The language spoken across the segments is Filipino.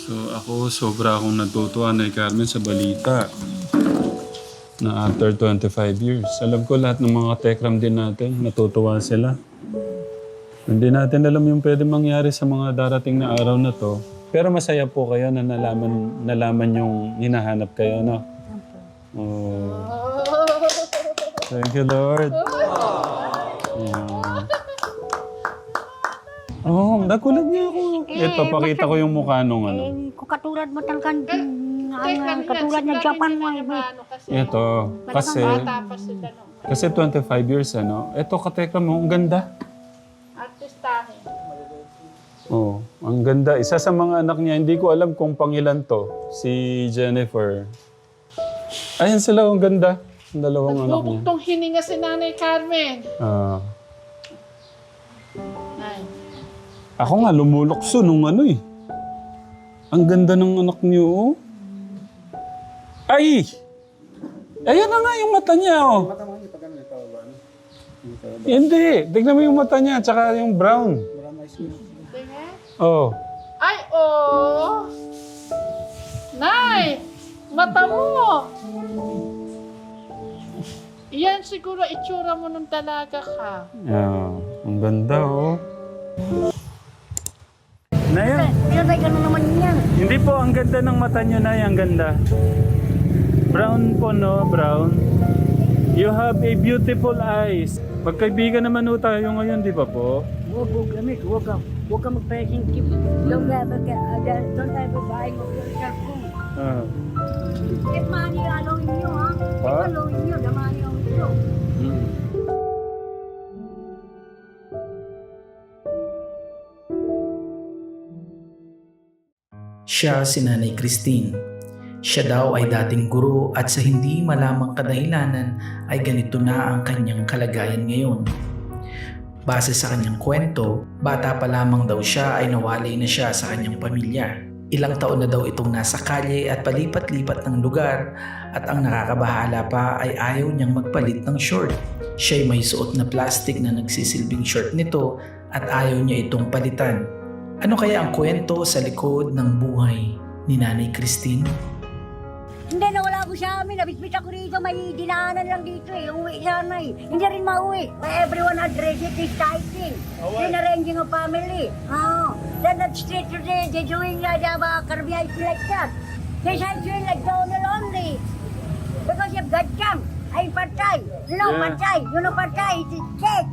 So ako, sobra akong natutuwa na Carmen sa balita na after 25 years. Alam ko lahat ng mga tekram din natin, natutuwa sila. Hindi natin alam yung pwede mangyari sa mga darating na araw na to. Pero masaya po kayo na nalaman yung hinahanap kayo, no? Oh. Thank you, Lord. Oh, nakulag niya ako. Ito, pakita ko yung mukha nung ano. Kung katulad mo talagang katulad ng Japan mo. Ito, kasi 25 years, ano? Ito, katekram mo, ang ganda. Artistahin. Oh, ang ganda. Isa sa mga anak niya, hindi ko alam kung pangilan to. Si Jennifer. Ayan sila, ang ganda. Ang dalawang anak niya. Nagbubuktong hininga si Nanay Carmen. Ah. Ay. Ako nga, lumulokso nung ano eh. Ang ganda ng anak niyo, oh. Ay! Ayan na nga yung mata niya, oh. Hindi. Tignan mo yung mata niya, tsaka yung brown. Tingin. Oh. Ay, oh! Nay! Mata mo! Iyan siguro itsura mo nung dalaga ka. Yeah. Ang ganda, oh. Naya, Pinatay ka na naman yan. hindi po, ang ganda ng mata niyo, Nay. Ang ganda. Brown po, no? Brown. You have a beautiful eyes. Magkaibigan naman ho tayo ngayon, di ba po? Huwag ka mag-pressing tip. Don't ever buying of yourself food. Ah. If money allowing you, ha? If Ha? allowing you, the money allowing you. Mm. Siya si Nanay Christine. Siya daw ay dating guro at sa hindi malamang kadahilanan ay ganito na ang kanyang kalagayan ngayon. Base sa kanyang kwento, bata pa lamang daw siya ay nawalay na siya sa kanyang pamilya. Ilang taon na daw itong nasa kalye at palipat-lipat ng lugar at ang nakakabahala pa ay ayaw niyang magpalit ng short. Siya'y may suot na plastic na nagsisilbing short nito at ayaw niya itong palitan. Ano kaya ang kwento sa likod ng buhay ni Nanay Christine? Hindi, nawala ko sa amin. Nabitbit ako rito. May dinaanan lang dito eh. Uwi sana eh. Hindi rin mauwi. Everyone address it is typing. Arranging a family. Oh. Then that street today, they're doing like Caribbean like that. They're doing like Donald only. Because you've got jam. Ay, patay. No, Yeah. patay. You know patay. It is cake.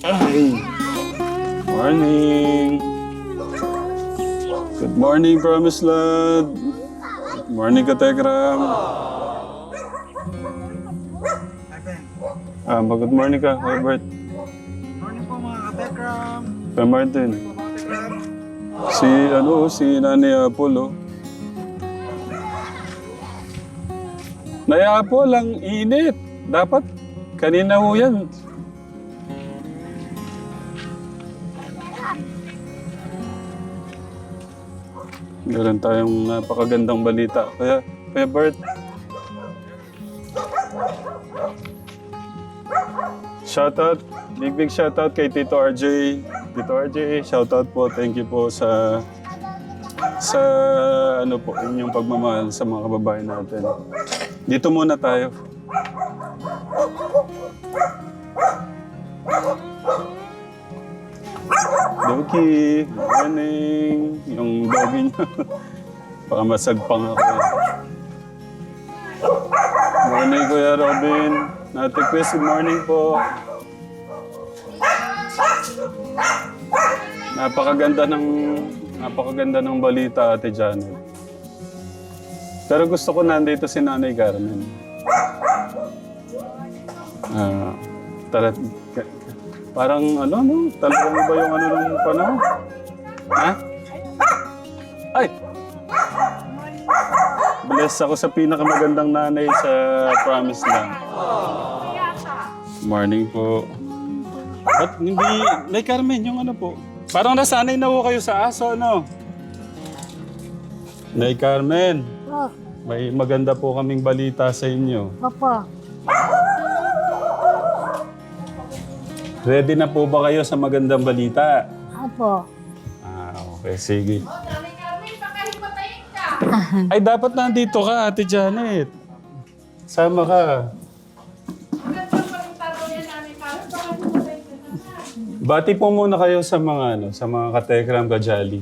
Ay. Morning. Good morning, Promised Land. Good morning, Katekram. Good morning ka, Herbert. Morning po mga katekram. Kay Martin. Katekram. Si Nanay Apple, oh. Nanay Apple, ang init. Dapat, kanina ho yan. Meron tayong napakagandang balita. Kaya Bert, shoutout, big shoutout kay Tito RJ. Tito RJ, shoutout po. Thank you po sa ano po, inyong pagmamahal sa mga kababayan natin. Dito muna tayo. Doki, morning. Yung doggy niyo. Baka masagpang ako. Morning, Kuya Robin. Ate Chris, good morning po. Napakaganda ng balita, Ate Janet. Pero gusto ko nandito si Nanay Carmen. Parang talagang iba yung nung panahon. Ha? Ay! Bless ako sa pinakamagandang nanay sa Promised Land. Morning po. At hindi, Nay Carmen, yung ano po. Parang nasanay na po kayo sa aso, no? Nay Carmen, Oh, may maganda po kaming balita sa inyo. papa. Ready na po ba kayo sa magandang balita? Opo. Okay, sige. Nanay Carmen, baka hipatayin ka. Ay, dapat nandito ka, Ate Janet. Sama ka. Hanggang sa pagkatalo yan, Nanay Carmen, baka hipatayin ka na. Bati po muna kayo sa mga sa mga katekram kajali.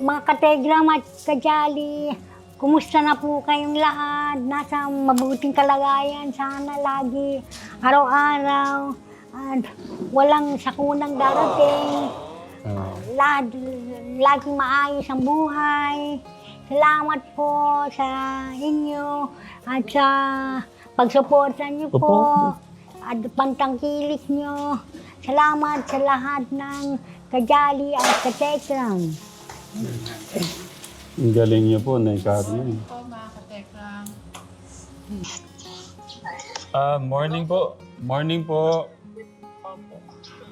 Mga kategram at kajali, kumusta na po kayong lahat? Nasa mabuting kalagayan sana lagi, araw-araw. At walang sakunang darating. Laging maayos ang buhay. Salamat po sa inyo at sa pagsuporta niyo po at pantangkilik niyo. Salamat sa lahat ng kajali at katekram. Ang galing niyo po, Nay Carmen. Po, mga katekram. Morning po. Morning po.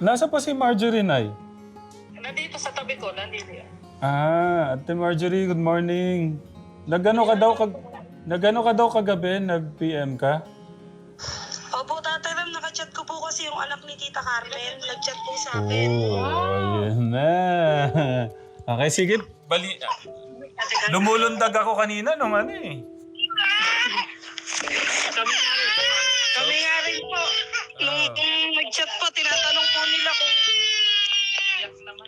Nasa po si Marjorie, Nay? Nandito sa tabi ko, nandito yan. Ate Marjorie, good morning. Nagano ka daw kagabi? Nag-PM ka? Opo, Tatay Ram, nakachat ko po kasi yung anak ni Tita Carmen. Nag-chat po sa akin. Ayan na. Okay, sige. Lumulundag ako kanina nung ano eh. Kami nga rin po. Nung nag-chat po, tinatanong po nila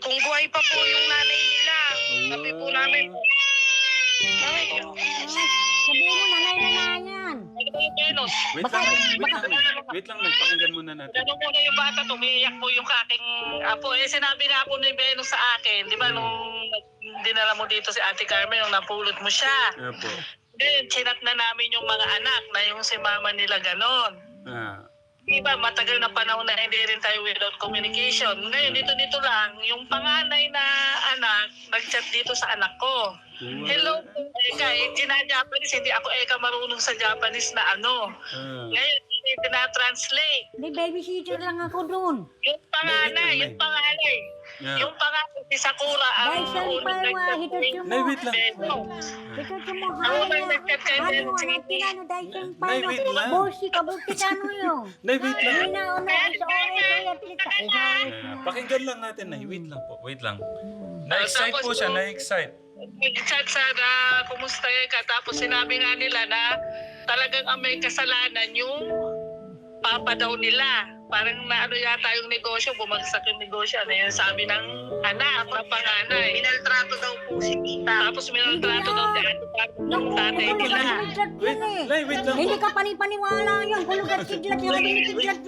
kung buhay pa po yung nanay nila. Sabi po namin, Sabihin mo, nanay-nanayan. ano ba yung Venus? Wait lang, pakinggan muna natin. Ganun po na yung bata, tumiiyak po yung aking apo. Sinabi na po ni Venus sa akin, di ba, nung dinala mo dito si Ate Carmen, nung napulot mo siya. Opo. Then, chinat na namin yung mga anak na yung si mama nila ganon. Diba, matagal na panahon na hindi rin tayo without communication. Ngayon, dito lang, yung panganay na anak, nag-chat dito sa anak ko. Hello, Eka, Japanese, hindi ako Eka marunong sa Japanese na ano. Ngayon, tina-translate. May babysitter lang ako dun. Yung panganay. Yung panganay, si Sakura, ang Dahil unang nag-chat Nay, wait lang. Ito mo Ako haya. nag-chat kay Ano, Venus. anak pinano dahil kang Nay, paano. wait lang. Bosi, kabuti ka ano yun. Nay, wait lang. Hindi na ano, sa oras, kaya plika. Pakinggan lang natin, Nay. Wait lang po. Wait lang. Na-excite po siya, na-excite. Nag-chat sa kumusta ka, tapos sinabi nga nila na talagang ang may kasalanan yung papa daw nila. Parang naano yata yung negosyo, bumagsak yung negosyo. Ano yung sabi ng anak na panganay. Minaltrato daw po si tita. Tapos minaltrato daw si ate ng tatay nila. Wait lang po. Hindi ka panipaniwala yan. Kulugat kidlat, yung kami kidlat.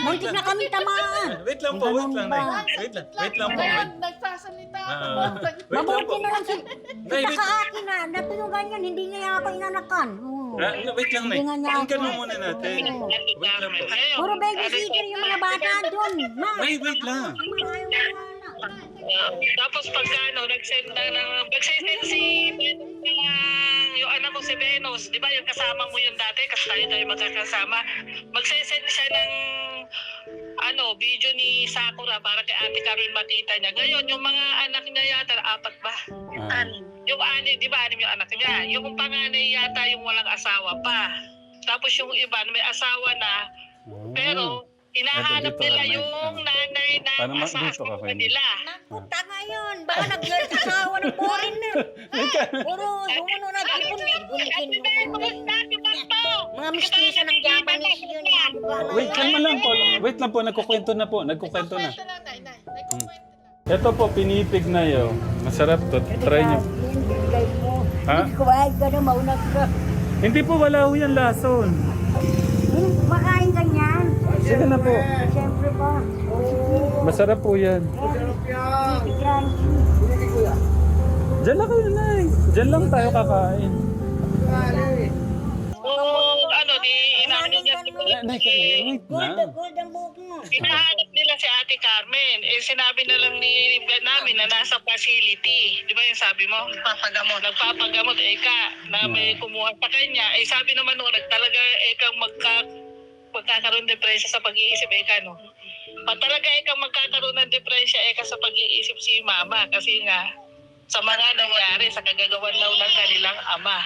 Muntik na kami tamaan. Wait lang po, wait lang, Nay. Wait lang po. Ngayon, nagsasalita ako. Wait lang Mabuti po. na lang si... Nay, Kita wait. ka akin na, natulungan yan, hindi niya ako inanakan. Wait lang, Nay. Hindi nga niya Pakinggan mo ako. muna natin. Wait lang po. Puro babysitter yung mga bata doon. Nay, wait lang. Tapos pagka nag-send si Venus, yung anak ko si Venus, di ba yung kasama mo yung dati, kasi tayo magkakasama, magsesend siya ng video ni Sakura para kay Ate Carmen makita niya. Ngayon, yung mga anak niya yata, 4 ba? Yung di ba, yung anak niya. Yung panganay yata yung walang asawa pa. Tapos yung iba, may asawa na, pero hinahanap Dito, nila Nay. yung nanay na Paano dito ka, asawa Kuya? nila. Puta ngayon, baka nag-asawa ng foreigner. Puro sumunod na mga mistisa ng Japanese yun. Wait lang po, nagkukwento na po. Nagkukwento lang, Nay. Nagkukwento lang. Ito po, pinipig na yun. Masarap to. Try nyo. Ha? Kumain ka na, maunag ka. Hindi po, wala ho yan lason. Makain ka niyan. Sige na po. Siyempre pa. Masarap po yan. Diyan lang kayo, Nay. Diyan lang tayo kakain. Di inaano niya Nay, wait lang. Gold ang buhok mo. hinahanap nila si Ate Carmen. Sinabi na lang namin na nasa facility. Di ba yung sabi mo? Nagpapagamot. Eka, na may kumuha sa kanya. Sabi naman noon, talaga Eka magkakaroon depresya sa pag-iisip, Eka, no? Talaga Eka magkakaroon ng depresya, Eka, sa pag-iisip si Mama. Kasi nga, sa mga nangyari, sa kagagawan daw ng kanilang ama.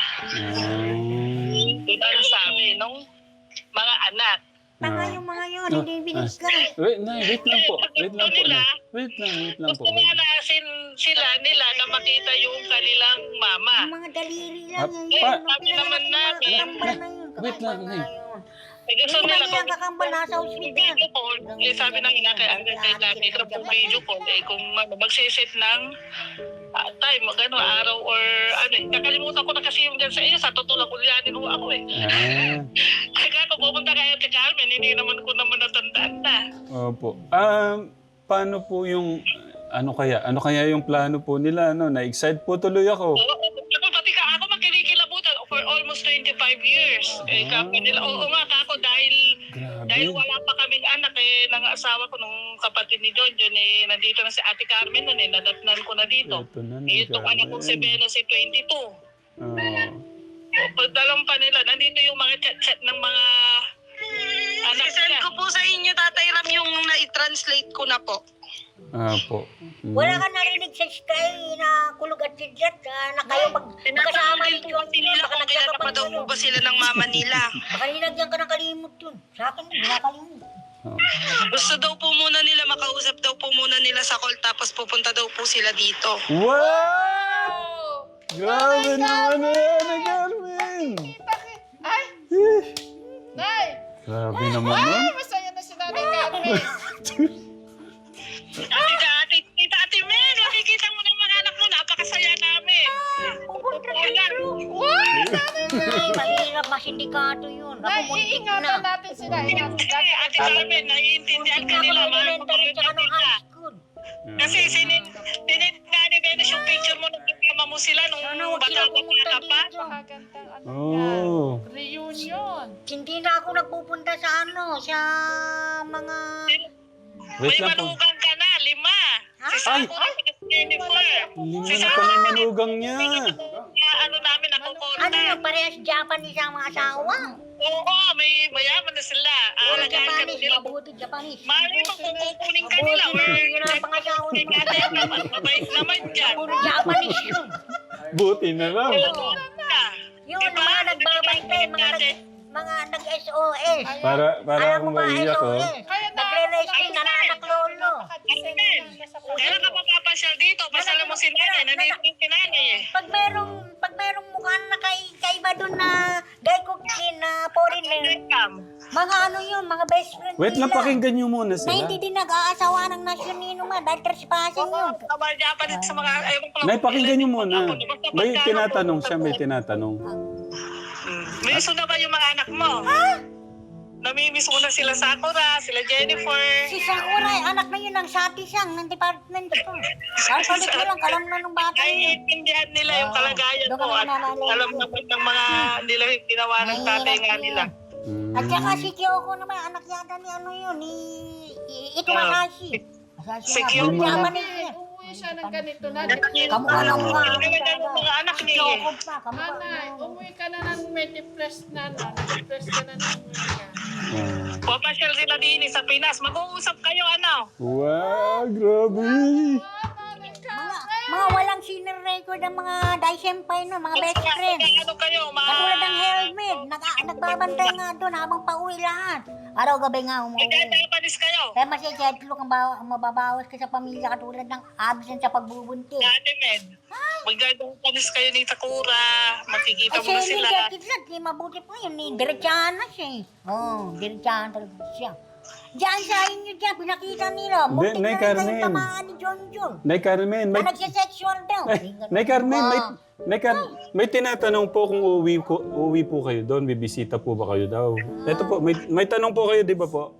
Yun ang sabi nung mga anak. Tanga yung mga yun, hindi binigay. Wait lang po. Wait lang po. Wait lang po. Gusto nga na sila nila na makita yung kanilang mama. Yung mga daliri lang yun. sabi naman namin. Wait lang, Nay. Gusto nila Hindi na kakambal, nasa ospital. video call, sabi ng ina kay Nanay kung video call, kung magsiset ng time, araw or nakalimutan ko na kasi yung dyan sa iyo, sa totoo lang kulyanin ho ako eh. Kaya kung pupunta kayo kay Carmen, hindi naman ko naman natandaan na. Opo. Paano po yung, ano kaya yung plano po nila, na-excite po tuloy ako. Pati ka ako magkinikilabutan for almost 25 years. Nila, oo nga ako dahil wala pa kaming anak ng asawa ko nung kapatid ni John nandito na si Ate Carmen nun nadatnan ko na dito. Ito na, Itong anak kong si Beno si 22. Pagdalang pa nila, nandito yung mga chat-chat ng mga anak nila. Send ko po sa inyo, Tatay Ram, yung na-translate ko na po. Po. Wala ka narinig sa Sky na kulog at sidyat na kayo magkasama ni John. Nila kung kilala pa daw po ba sila ng mama nila. Baka nilagyan ka ng kalimot yun. Sa akin, nakalimot. Gusto daw po muna nila, makausap daw po muna nila sa call tapos pupunta daw po sila dito. Wow! Grabe naman yan, Carmen! Ay! Nay! Grabe naman yan. Masaya na si Nanay Carmen. Ate Men, nakikita mo ng mga anak mo, napakasaya namin. Ay, mahirap masindikato yun. Nay, iingatan natin sila. Ate Carmen, naiintindihan ka nila. Elementary tsaka ng high school. Kasi sinend nga ni Venus yung picture mo nung kasama mo sila nung bata ka pa. Magandang Oh. reunion. Hindi na ako nagpupunta sa sa mga... Wait May lang po. manugang ka na, 5. Si Sakura, si Jennifer. Lima na pala yung manugang niya. Namin, nakukonta. Ano yun, parehas Japanese ang mga asawa. Oo, may mayaman na sila. Puro Alagaan ka Japanese, nila. mabuti Japanese. Mali mo kung kukunin ka nila. Yun ang pangasawa ng mga Ate naman, mabait naman dyan. puro Japanese yun. Buti na lang. Yun, mga nagbabantay, mga nag-SOS. Para Alam akong mo ba, maiyak, oh. SOS? Nagre-rescue na anak lolo. Kailan ka mapapasyal dito? Pasyal mo si nanay. Nandito yung si nanay eh. Pag merong mukha na kaiba doon na gaikukin na foreigner, mga ano yun, mga best friend Wait lang, pakinggan niyo muna na sila. hindi din nag-aasawa ng nasyon nino ma, dahil trespassing yun. Kabal Japanese sa mga... Nay, pakinggan niyo muna. May tinatanong siya, may tinatanong. Miss mo na ba yung mga anak mo? Namimiss mo na sila Sakura, sila Jennifer. Si Sakuray, anak na yun ng Sati siyang ng department store. Kapalit mo lang, kalam na nung bata yun. Naiintindihan nila yung kalagayan doon mo ka at nananalo. alam naman ng mga nila yung ginawa ng tatay nga nila. At saka si Kyoko naman, anak yata ni ano yun, ni Ito Masashi. Si Masashi Kyoko. nga, Japanese yun. Umuwi siya ng ganito na. Kamukha lang mukha. Mga anak Si niya. Kyoko pa, kamukha Nanay, lang. umuwi ka na ng may depressed na. Depressed ka na ng umuwi ka. Papasyal sila din sa Pinas. Mag-uusap kayo ano? Wow, grabe. Mga walang senior record ang mga Dai Senpai no, mga best friend. Ano kayo? Katulad ng helmet, nagbabantay nga doon habang pauwi lahat. Araw-gabi nga umuwi. Japanese kayo. Kaya masya-jetlock ang mababawas ka sa pamilya katulad ng absent sa pagbubuntis. Dati men. Mag-Japanese kayo ni Sakura. Makikita mo na sila. Ay, mabuti po yun. Diretsahan na siya eh. Oo, diretsahan talaga siya. Diyan sa inyo dyan, pinakita nila. Muntik Nay na rin Carmen. kayong tamaan ni John John. Nay Carmen, Na nagsisexual daw. Nay Carmen, may tinatanong po kung uuwi po kayo doon, bibisita po ba kayo daw? Ito po, may tanong po kayo, di ba po?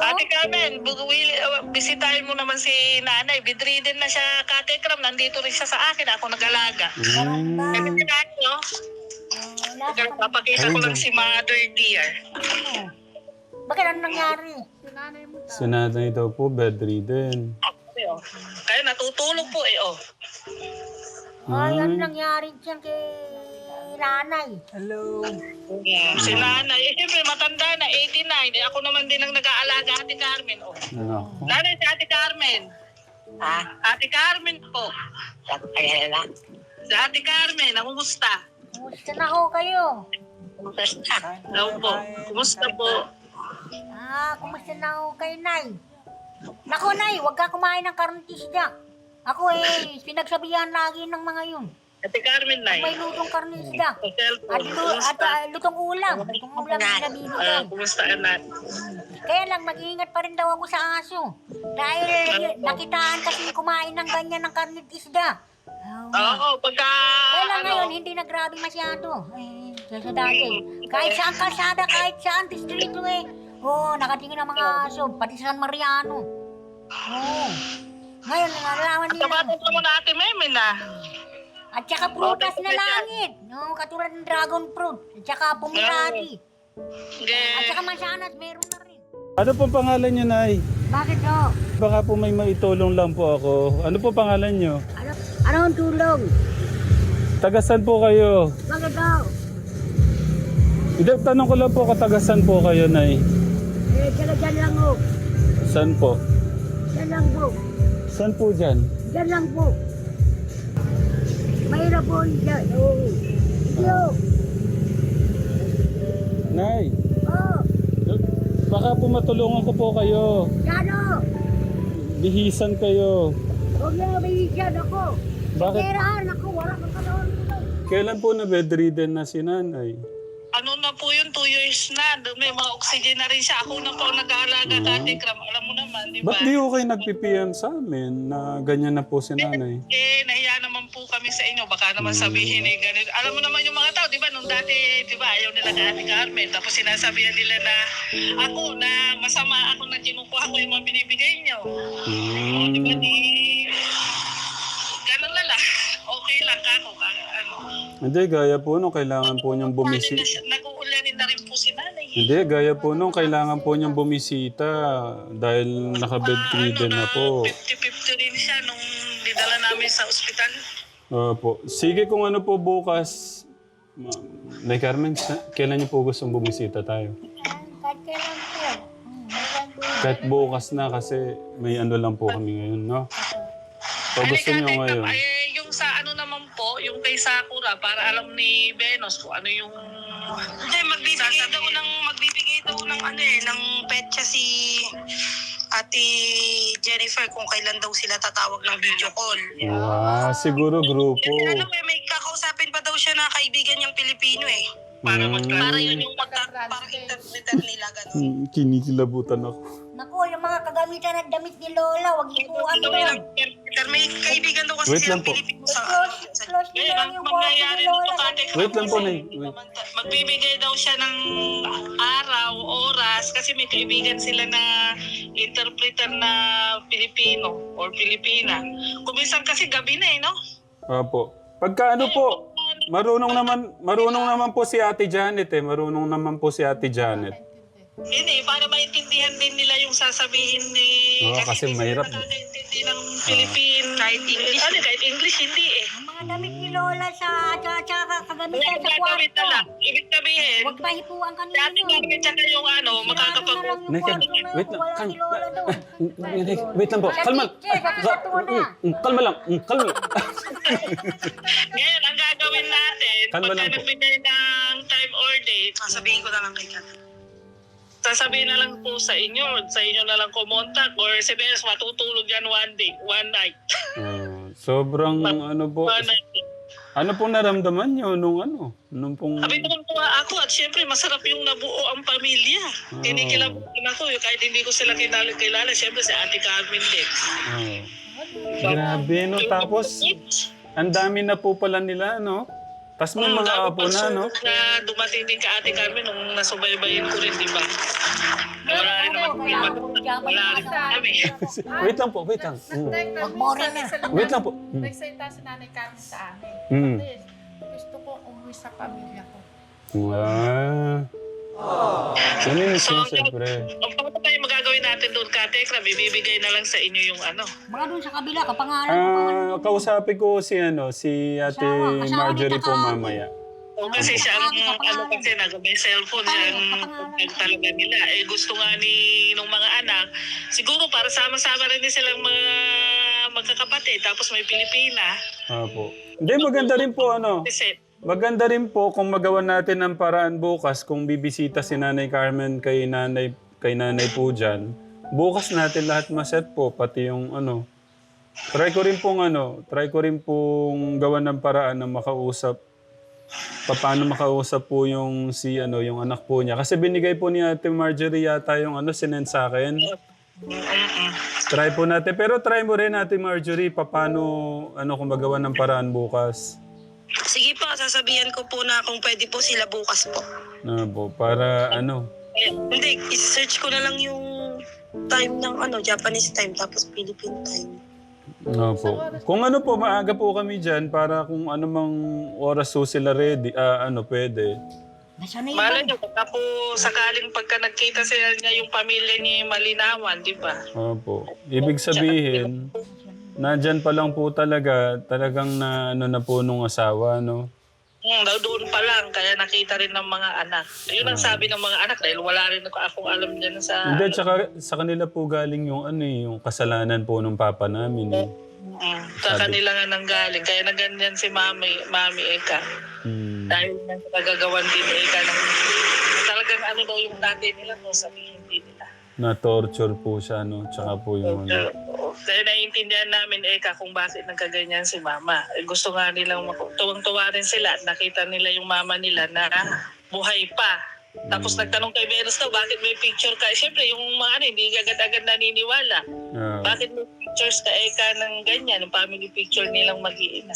Ate Carmen, bisitahin mo naman si nanay. Bedridden na siya, katekram. Nandito rin siya sa akin. Ako nag-alaga. Kasi sinabi nyo, papakita ko lang si Mother Dear. Bakit ano nangyari? Nanay mo daw. Si nanay daw po, bedridden. Kaya natutulog po eh, oh. Ay, ano nangyari dyan kay nanay? Si nanay, siyempre matanda na, 89. Ako naman din ang nag-aalaga, Ate Carmen, oh. Nako. Nanay si Ate Carmen. Ate Carmen po. Si Ate Carmen, namumusta? Kumusta na ho kayo? Daw po. Kumusta po? Kumusta na ako kay Nay? Naku, Nay, huwag ka kumain ng karnitisda. Ako pinagsabihan lagi ng mga yun. Ate Carmen, Nay. May lutong karnisda. Sa cellphone, Lutong ulam. Lutong ulam na binigay. kumusta anak? Kaya lang, mag-iingat pa rin daw ako sa aso. Dahil nakitaan kasi kumain ng ganyan ng karnit isda. Oo, pagka... Kaya lang ngayon, hindi na grabe masyado. Sa dati. Kahit saan kalsada, kahit saan distrito nakatingin ang mga aso, pati sa San Mariano. Ngayon, nalalaman nila. Tabatin ko muna Ate Meme na. At saka prutas na langit. Katulad ng dragon fruit. At saka pumirati. At saka mansanas, meron na rin. Ano pong pangalan niyo, Nay? Bakit o? Baka po may maitulong lang po ako. Ano po pangalan niyo? Ano ang tulong? Tagasan po kayo? Bakit o? Hindi, tanong ko lang po katagasan po kayo, Nay. Tsaka dyan lang o. Saan po? Dyan lang po. Saan po dyan? Dyan lang po. Mahirap po dyan. Yo. Nay, Oh. baka po matulungan ko po kayo. Dyan o. Bihisan kayo. Huwag na may dyan ako. Bakit? Peraan ako. Wala kang kalawang dito. Kailan po na bedridden na si Nanay? Ano na po yun, 2 years na. May mga oxygen na rin siya. Ako na po nag-aalaga Ate Cram. Alam mo naman, di ba? Ba't di ko kayo nag-PPM sa amin na ganyan na po si Nanay? Nahiya naman po kami sa inyo. Baka naman sabihin ganito. Alam mo naman yung mga tao, di ba? Nung dati, di ba, ayaw nila kay Ate Carmen. Tapos sinasabihan nila na ako na masama ako na kinukuha ko yung mga binibigay niyo. Di ba, ganun na lang. Okay lang ako. Hindi, gaya po nung kailangan po niyang bumisita. Nag-uulanin na rin po si Nanay. Hindi, gaya po nung kailangan po niyang bumisita dahil naka-bedridden na po. 50-50 rin siya nung dinala namin sa ospital. Opo. Sige kung ano po bukas. Nay Carmen, kailan niyo po gustong bumisita tayo? Kahit kailan po. Kahit bukas na kasi may ano lang po kami ngayon, no? O gusto niyo ngayon? Yung sa ano naman po, yung kay Sakura, para alam ni Venus kung ano yung... Hindi, magbibigay daw ng ng petsa si Ate Jennifer kung kailan daw sila tatawag ng video call. Wow, siguro grupo. Kasi may kakausapin pa daw siya na kaibigan niyang Pilipino Para yun yung parang interpreter nila, gano'n. Kinikilabutan ako. Naku, yung mga kagamitan ng damit ni Lola, wag ipuan doon. May kaibigan daw kasi Wait lang silang po. Pilipino sa... Close nyo lang yung kwarto mangyayari ni Lola. nito, Ate Cram. Wait lang po, Nay. Wait. Magbibigay daw siya ng araw, oras, kasi may kaibigan sila na interpreter na Pilipino or Pilipina. Kuminsan kasi gabi na no? Opo. Pagka ano po, marunong naman po si Ate Janet Marunong naman po si Ate Janet. Hindi, para maintindihan din nila yung sasabihin ni... Oo, kasi hindi mahirap. sila nakakaintindi ng Philippine. Kahit English. Kahit English, hindi Ang mga damit ni Lola sa kagamitan sa Gagawin kwarto. na lang. Ibig sabihin, Huwag mahipuan ka dati ninyo. namin tsaka yung makakapag... Nay, wait lang. Wala ni Lola doon. Wait lang po. Kalma. Sa tuna. Kalma lang. Kalma. Ngayon, ang gagawin natin, Kalma pagka lang po. nagbigay ng time or date, Sabihin ko na lang kay Kat. sasabihin na lang po sa inyo na lang kumontak or si Benes matutulog yan one night. Sobrang ano po. One night. Ano pong naramdaman niyo nung pong... Sabi naman po ako at syempre masarap yung nabuo ang pamilya. Kinikilabutan ako kahit hindi ko sila kilala. Syempre si Ate Carmen din. Grabe, no? Tapos, ang dami na po pala nila, no? Tapos may mga apo na, no? Na dumating din ka Ate Carmen nung nasubaybayin ko rin, di ba? Wala rin naman wala rin kami. Wait lang po, wait lang. Wait lang po. Nagsalita si Nanay Carmen sa amin. Mm. Please, gusto ko umuwi sa pamilya ko. Ganun siya, siyempre. Ang tayo magagawin natin doon, Kate Cram, ibibigay na lang sa inyo yung Mga doon sa kabila, kapangalan mo. Kausapin ko si Ate Marjorie po mamaya. O kasi siya ang kasi may cellphone siya ang talaga nila. Gusto nga nung mga anak, siguro para sama-sama rin silang mga magkakapatid. Tapos may Pilipina. Apo. Hindi, maganda rin po Maganda rin po kung magawa natin ng paraan bukas kung bibisita si Nanay Carmen kay Nanay kay nanay po dyan, bukas natin lahat maset po, pati yung ano. Try ko rin pong gawan ng paraan na makausap. Paano makausap po yung yung anak po niya. Kasi binigay po ni Ate Marjorie yata yung sinend sa akin. Try po natin. Pero try mo rin Ate Marjorie, paano kung magawa ng paraan bukas. Sige po, sasabihan ko po na kung pwede po sila bukas po. Po, para Hindi, i-search ko na lang yung time ng Japanese time tapos Philippine time. po. Kung po, maaga po kami dyan para kung ano mang oras po sila ready, pwede. Nasanay Malay ba? nyo, baka po sakaling pagka nagkita sila niya yung pamilya ni Malinawan, di ba? Opo. Ibig sabihin, nandyan pa lang po talagang na po nung asawa, no? Doon pa lang, kaya nakita rin ng mga anak. Yun ang sabi ng mga anak dahil wala rin akong alam dyan sa... Hindi, tsaka sa kanila po galing yung yung kasalanan po ng papa namin, eh. Sa kanila nga nanggaling. Kaya na ganyan si Mami Eka. Dahil nagagawan din ni Eka ng talagang daw yung dati nila, no, sabihin din nila. Na-torture po siya, no? Tsaka po yung Dahil naiintindihan namin, Eka, kung bakit nagkaganyan si Mama. Gusto nga nilang tuwang-tuwa rin sila at nakita nila yung mama nila na buhay pa. Tapos nagtanong kay Venus daw, bakit may picture ka? Siyempre, yung mga hindi agad-agad naniniwala. Bakit may pictures ka, Eka, ng ganyan? Yung family picture nilang mag-iina.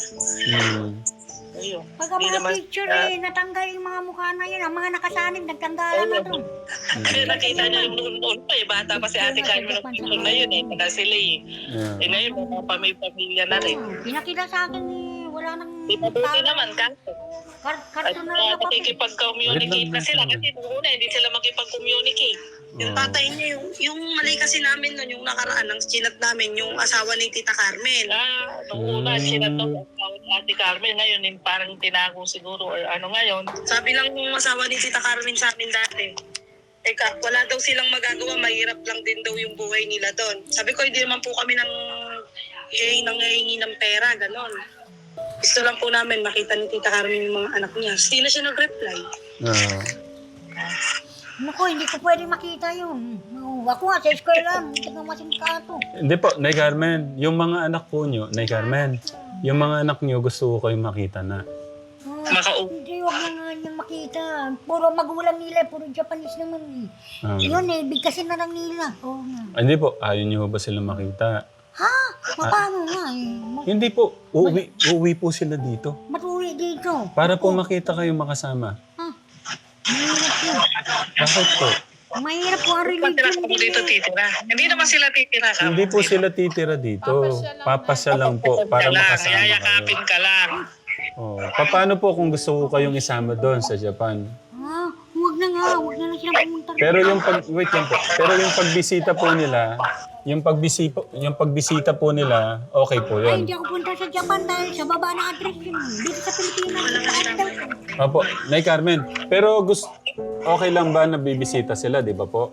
Ayun. Pagka mga picture natanggal yung mga mukha na yun. Ang mga nakasanib, nagtanggalan na doon. Kasi nakita niya yung noon pa bata pa si Ate Carmen ng picture na yun saka sila ngayon, mga pamilya na rin. Pinakita sa akin wala nang... Mabuti naman, kaso. Karton na lang Nakikipag-communicate na sila kasi noong una hindi sila makipag-communicate. Yung tatay niya, yung mali kasi namin nun, yung nakaraan ng chinat namin, yung asawa ni Tita Carmen. Noong una, sinatong Ate Carmen, ngayon parang tinago siguro or ngayon. Sabi lang ng asawa ni Tita Carmen sa amin dati, teka, wala daw silang magagawa, mahirap lang din daw yung buhay nila doon. Sabi ko, hindi naman po kami nangihingi ng pera, ganon. Gusto lang po namin makita ni Tita Carmen yung mga anak niya. Hindi na siya nag-reply. Naku, hindi ko pwede makita yun. Ako nga, sa school lang. Hindi ko masingkato. Hindi po, Nay Carmen, yung mga anak po nyo, Nay Carmen, yung mga anak nyo gusto ko kayong makita na. Hindi, huwag na nga niyang makita. Puro magulang nila, puro Japanese naman Yun bigkasin na lang nila. Oo nga. Hindi po, ayaw nyo ba sila makita? Ha? Paano nga Hindi po, uuwi po sila dito. Matuwi dito. Para po makita kayo makasama. Mahirap yun. Bakit po? Mahirap po ang Patira religion ko dito titira. Hindi naman sila titira ka. Hindi po sila titira dito. Papasya lang po para makasama kayo. Yayakapin ka lang. Paano po kung gusto ko kayong isama doon sa Japan? Huwag na lang silang pumunta. Pero wait lang po. Pero yung pagbisita po nila, yung pagbisita po nila, okay po Ay, yun. hindi ako punta sa Japan dahil sa baba ng address yun. Dito sa Pilipinas. Opo, Nay Carmen. Pero okay lang ba na bibisita sila, di ba po?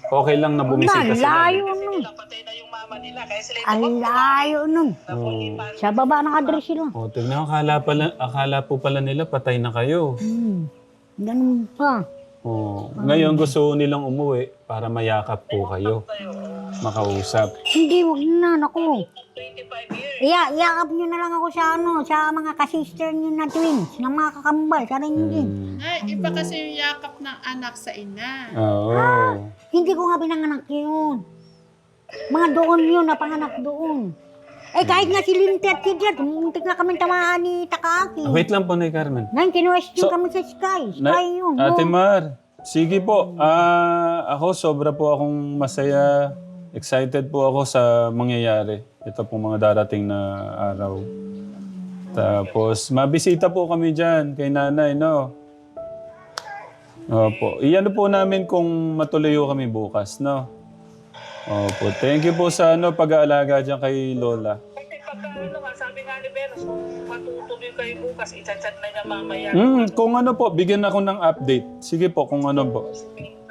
Okay lang na bumisita sila. Layo nun. Patay na yung mama nila. Kaya sila Ang layo nun. Sa baba ng address sila. Tignan ko, akala po pala nila patay na kayo. Ganun pa. Ngayon gusto nilang umuwi para mayakap po kayo. Makausap. Hindi, huwag na. Naku. 25 years. Iyakap nyo na lang ako sa mga kasister nyo na twins, ng mga kakambal, sa rin Iba kasi yung yakap ng anak sa ina. Oo. Hindi ko nga pinanganak yun. Mga doon yun, napanganak doon. Kahit nga si Linty at si Jet, muntik na kami tamaan ni Takaki. Wait lang po, Nay Carmen. Ngayon, kinuwestiyon kami sa Sky. Sky yun. Ate Mar, sige po. Ako, sobra po akong masaya. Excited po ako sa mangyayari. Ito pong mga darating na araw. Tapos, mabisita po kami dyan kay nanay, no? Opo. Iyan po namin kung matuloy kami bukas, no? Opo. Thank you po sa pag-aalaga dyan kay Lola. Kasi pagka sabi nga ni Venus, kung matutuloy kayo bukas, i-chat na niya mamaya. Kung po, bigyan ako ng update. Sige po, kung ano po.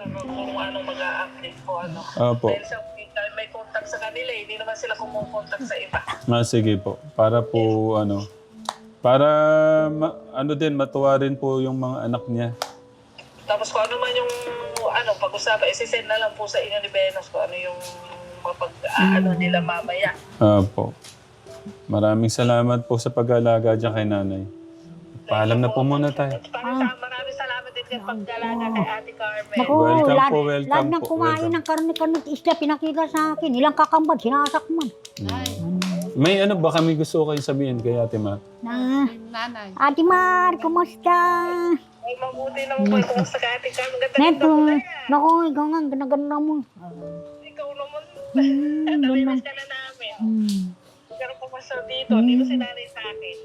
Kung anong mag-a-update po, Opo. Dahil siya, may contact sa kanila, hindi naman sila kumukontak sa iba. Sige po. Para po, para, matuwa rin po yung mga anak niya. Tapos kung ano man yung, pag usapan. Isisend na lang po sa inyo ni Venus kung ano yung ano nila mamaya. Opo. Maraming salamat po sa pag-alaga dyan kay nanay. Paalam na po muna tayo. Maraming salamat din kay pag-alaga kay Ate Carmen. Naku, Welcome lahat, po, welcome lahat ng po, kumain welcome. ng karne at isda, pinakita sa akin. Ilang kakambad, sinasakman. May ano ba kami gusto kayo sabihin kay Ate Mar? Na, Nanay. Ate Mar, kumusta? Ay, mabuti naman po. Kung sa Ate Carmen, ganda Neto, mo na yan. naku, ikaw nga, ganda mo. Ikaw naman. Hmm, Namimiss ka na namin. Pero pumasal dito, dito si nanay sa akin.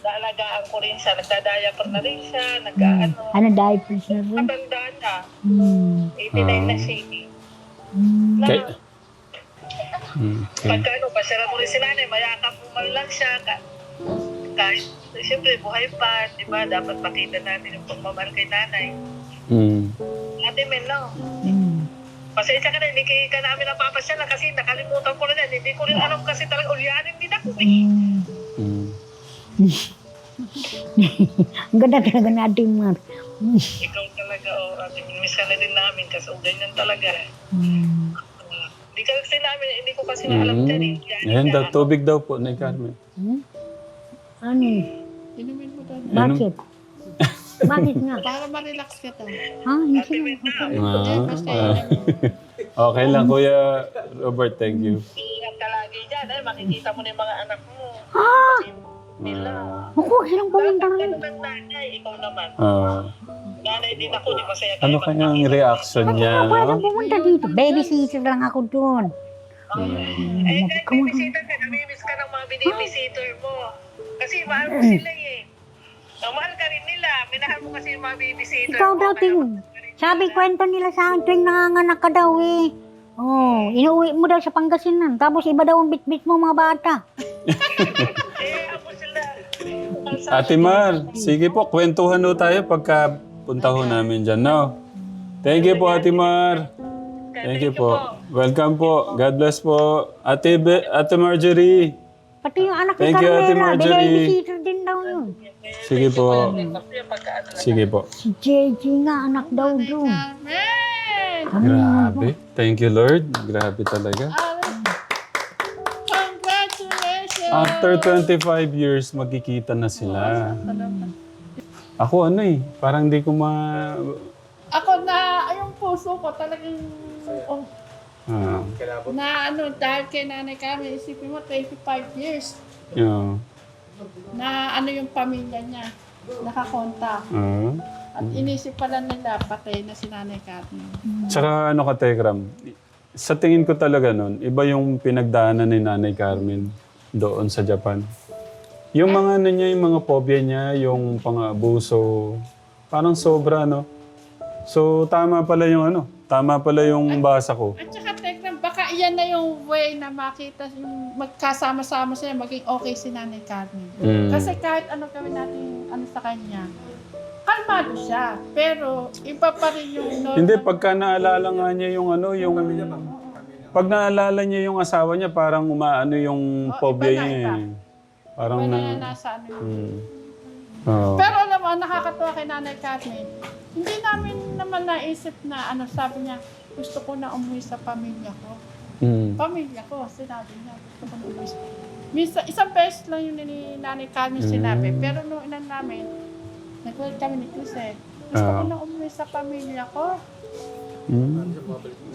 Naalagaan ko rin siya. Nagda-diaper na rin siya. Nag-ano. Ano, diapers na rin? Matanda na. Hmm. 89 na siya. Na, Kay... Okay. pagka ano, pasira mo rin si nanay, mayakap mo man lang siya. Kahit, siyempre, buhay pa, di ba? Dapat makita natin yung pagmamahal kay nanay. Ate Mel, no? Pasensya ka na, hindi ka namin napapasyalan kasi nakalimutan ko rin yan. Hindi ko rin alam kasi talagang ulyanin din ako eh. Ang ganda talaga natin, Mar. Ikaw talaga, ate, miss ka na din namin kasi ganyan talaga. Hindi ka kasi namin, hindi ko kasi alam dyan eh. Ayan daw, tubig daw po, Nay Carmen. Ano? Inumin mo doon. Bakit? Bakit nga? Para ma-relax ka to. Ha? Hindi Okay lang, Kuya Robert, thank you. Ingat ka lagi dyan, makikita mo na yung mga anak mo. Nila. Ako, silang pumunta rin. Ano ng nanay, ikaw naman. Ah, Nanay din ako, di masaya ano kanyang reaction niya, Paano no? pumunta dito? Babysitter lang ako doon. Eh, kahit bibisita ka, namimiss ka ng mga binibisitor mo. Kasi mahal mo sila eh. Mahal ka rin nila. Minahal mo kasi yung mga bibisitor Ikaw mo. daw, sabi kwento nila sa akin tuwing nanganganak ka daw eh. Oh, inuwi mo daw sa Pangasinan. Tapos iba daw ang bitbit mo mga bata. Eh, ako sila. Ate Mar, sige po, kwentuhan ho tayo pagka punta ho namin dyan, no? Thank you po, Ate Mar. Thank you po. Welcome po. God bless po. Ate Marjorie. Pati yung anak ni Thank you, Ate Carmela, Marjorie. babysitter din daw yun. Sige po. Sige po. Si JJ nga, anak daw doon. Amen! Grabe. Thank you, Lord. Grabe talaga. Congratulations! After 25 years, magkikita na sila. Ako parang di ko Ako na, yung puso ko talagang, oh, Ah, na dahil kay nanay kami, isipin mo, 25 years, yeah. na yung pamilya niya, nakakonta. At inisip pala nila, patay na si nanay Carmen. Tsaka ka, Tekram, sa tingin ko talaga nun, iba yung pinagdaanan ni Nanay Carmen doon sa Japan. Yung mga niya, yung mga phobia niya, yung pang-abuso, parang sobra, no? So, tama pala yung basa ko. At saka, Tekram, baka iyan na yung way na makita yung magkasama-sama sila, maging okay si nanay Carmen. Kasi kahit ano gawin natin sa kanya, kalmado siya. Pero iba pa rin yung normal. Hindi, pagka naalala nga niya yung pag naalala niya yung asawa niya, parang umaano yung phobia iba na, niya. iba. Parang Iba na... na nasa yung... Oo. Pero alam mo, nakakatuwa kay nanay Carmen. Hindi namin naman naisip na sabi niya, gusto ko na umuwi sa pamilya ko. Pamilya ko, sinabi niya, gusto ko na umuwi sa minsan, isang beses lang yung ni nanay Carmen sinabi. Pero nung inan namin, nag-work kami ni Jose. Gusto ko na umuwi sa pamilya ko.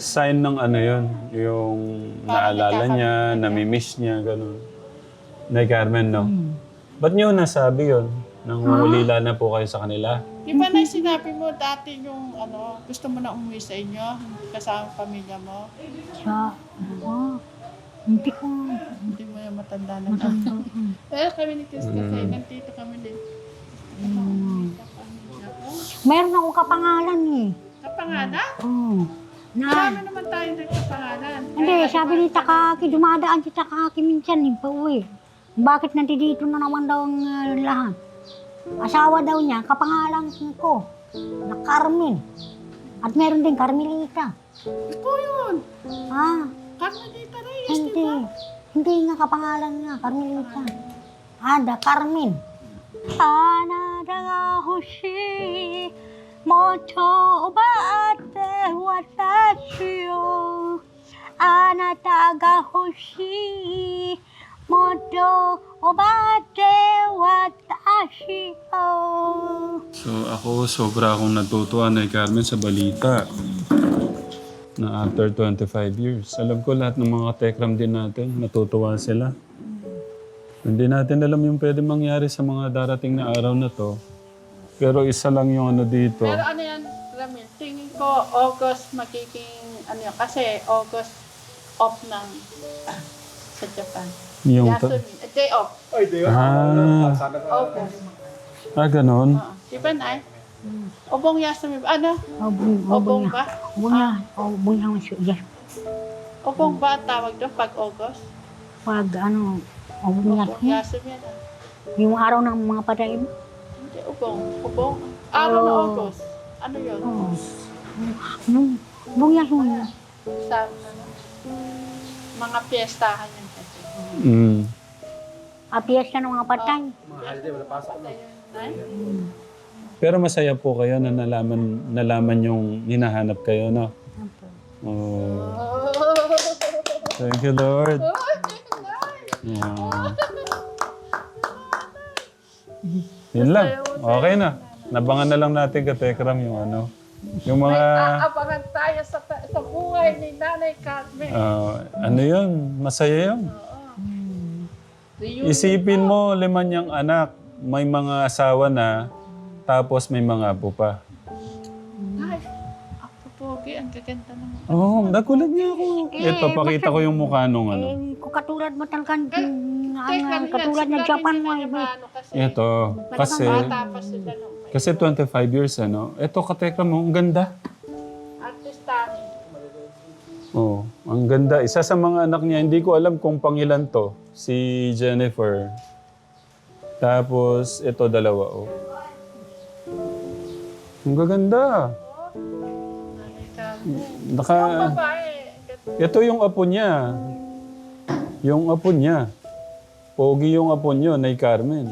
Sign ng yun, yung naalala niya, namimiss niya, gano'n. Nay Carmen, no? Ba't niyo nasabi yun? Nang ulila na po kayo sa kanila? Di ba na sinabi mo dati yung gusto mo na umuwi sa inyo, kasama ang pamilya mo? Hindi ko. Hindi mo yung matanda na. Pero kami ni Chris kasi, nandito kami din. Meron akong kapangalan eh. Kapangalan? Oh. Marami naman tayo nagkapangalan. Hindi, sabi ni Takaki, dumadaan si Takaki minsan pauwi. Bakit nandito na naman daw ang lahat? Asawa daw niya, kapangalan ko, na Carmen. At meron din Carmelita. Ikaw yun. Carmelita Reyes, di Hindi. ba? Hindi nga kapangalan nga, Carmelita. Ada Carmen. Anada ga hoshi, Moto baate watashi o anata ga hoshii. Moto baate watashi o. So ako, sobra akong natutuwa na Carmen sa balita na after 25 years. Alam ko lahat ng mga tekram din natin, natutuwa sila. Hindi natin alam yung pwede mangyari sa mga darating na araw na to. Pero isa lang yung ano dito. Pero ano yan, Ramil, tingin ko August magiging, ano yan, kasi August off ng sa Japan. Yung Yasumi, day off, August. ganon. Oo. Di ba, Nay? Obong Yasumi, ano? Obong ba? Obong yang siya. Obong ba ang tawag doon pag August? Pag ano, obong Obong yan. Yasumi yan. Yung araw ng mga patay mo. Hindi, Obong. Obong. Araw ng August. Ano yun? Oh. Obong yan yun. Sa ano, mga piyestahan yun kasi. Mm. Piyesta ng mga patay. Patay yun, Nay? Pero masaya po kayo na nalaman yung hinahanap kayo, no? Oh. Thank you, Lord. Yeah. Yun lang. Okay na. Nabangan na lang natin ka Tekram yung ano. Yung mga... Aabangan tayo sa buhay ni Nanay Carmen. ano yun? Masaya yun. Isipin mo, 5 niyang anak. May mga asawa na. Tapos may mga apo pa. Ay, ako pogi, ang gaganda naman. Oo, nagulat niya ako. Ito, pakita ko yung mukha nung ano. Kung katulad mo talagang Teka, katulad ng Japan mo. kasi Ito, kasi... bata pa sila nung may Kasi 25 years, ano? Ito, katekram mo, ang ganda. artistahin. Oo, ang ganda. Isa sa mga anak niya, hindi ko alam kung pangilan to. Si Jennifer. Tapos, ito, 2, oh. Ang gaganda. Nanay Carmen. Naka... Babae. Ito yung apo niya. Yung apo niya. Pogi yung apo niyo, Nay Carmen.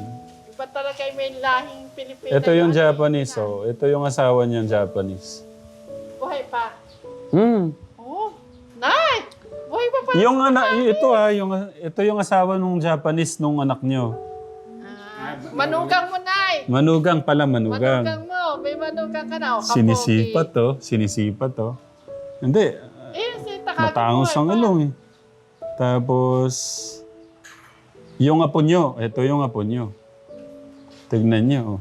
Iba talaga may lahing Pilipino. Ito yung Japanese, oh. Ito yung asawa niyang Japanese. Buhay pa. Oh, Nay! Buhay pa pa. Yung anak, ito ito yung asawa nung Japanese nung anak niyo. Manugang mo, Nay. Manugang pala, manugang. Manugang mo. May manugang ka na. O, kapogi. Sinisipat to. Hindi, Si matangos ang ilong eh. Tapos, yung apo nyo, ito yung apo nyo. Tignan nyo, oh.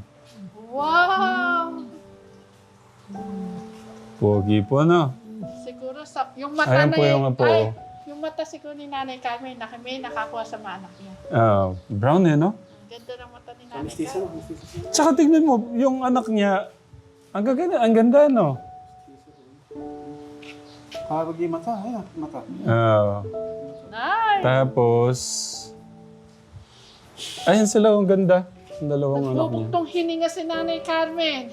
Wow! Pogi po, no? Siguro yung mata Ayan na po yung apo. yung mata siguro ni Nanay Carmen na may nakakuha sa mga anak niya. Brown eh, no? Ang ganda ng mata ni Nanay Carmen. Tsaka tignan mo, yung anak niya, ang ganda, no? Kapag yung mata, ayan, mata. Nay! Tapos, ayan sila, ang ganda. Ang dalawang anak niya. Nagbubuktong hininga si Nanay Carmen.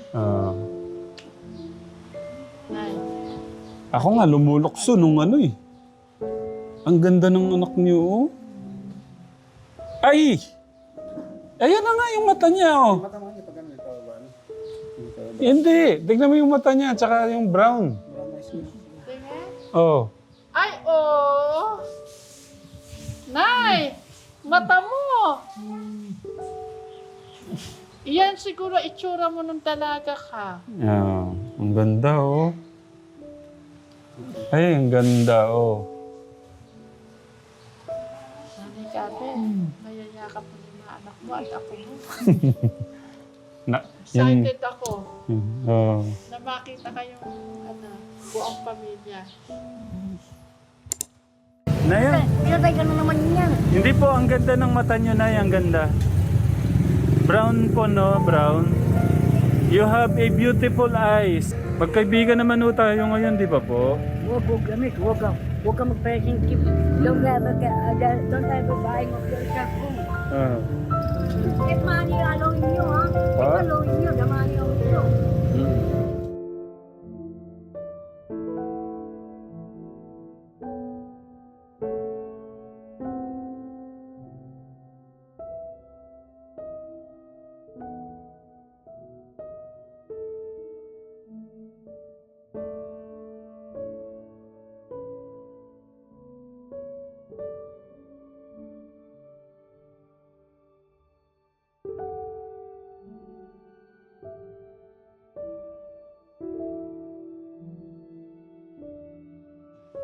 Nay. Ako nga, lumulokso nung ano eh. Ang ganda ng anak niyo, oh. Ay! Ayan na nga yung mata niya, oh. Mata mo niya pag ano, ito ba? Hindi. Tignan mo yung mata niya, tsaka yung brown. Tingnan. Oh. Ay, oh! Nay! Mata mo! Iyan siguro itsura mo nung dalaga ka. Ang ganda, oh. Ay, ang ganda, oh. Nanay Carmen, mayayakap mo yung mga anak mo at ako mo. Excited ako Oh. na makita kayong buong pamilya. Naya, Pinatay ka na naman yan. hindi po, ang ganda ng mata niyo, Nay, ang ganda. Brown po, no? Brown. You have a beautiful eyes. Magkaibigan naman ho tayo ngayon, di ba po? Huwag ka mag-pressing tip. Don't ever buying of yourself. If money allowing you, ha? If allowing you, the money allowing you.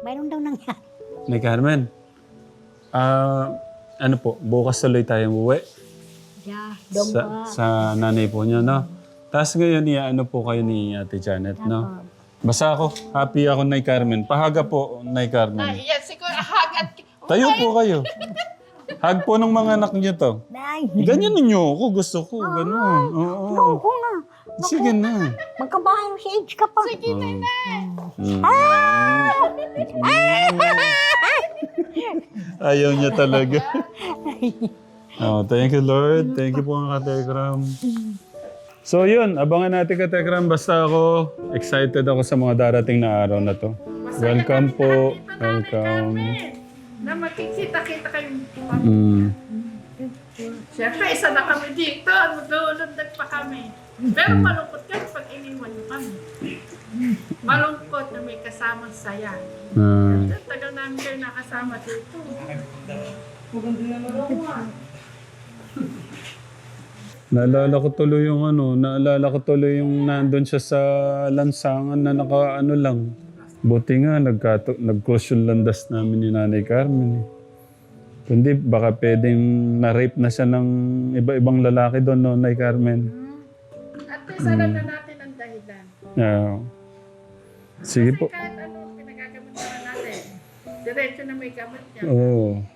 Mayroon daw nangyari. Nay Carmen, ano po, bukas tuloy tayong uwi Yeah, sa nanay po niya, no? Tapos ngayon, ano po kayo ni Ate Janet, no? Basta ako, happy ako, Nay Carmen. Pahaga po, Nay Carmen. Yan, siguro hagat. Tayo po kayo. Hag po ng mga anak niyo to. Nay. Ganyan ninyo ako, gusto ko, gano'n. Oo. Oo nga. Sige na. Magkabahay mo sa age ka pa. Sige na na. Ayaw niya talaga. Oh, thank you, Lord. Thank you po mga katekram. So yun, abangan natin katekram. Basta ako, excited ako sa mga darating na araw na to. Welcome po. Welcome. Na magkikita-kita kayong Mm. Siyempre, isa na kami dito. Maglulundag pa kami. Pero malungkot kami pag iniwan nyo kami. Malungkot na may kasamang saya. Tagal namin kayo nakasama dito. Naalala ko tuloy yung nandun siya sa lansangan na naka-ano lang. Buti nga, nag-cross yung landas namin ni Nanay Carmen. Kundi baka pwedeng na-rape na siya ng iba-ibang lalaki doon, no, Nanay Carmen. At least alam na natin ang dahilan. Yeah. Sige po. Kahit ano pinagagamot naman natin, diretso na may gamot niya. Oo.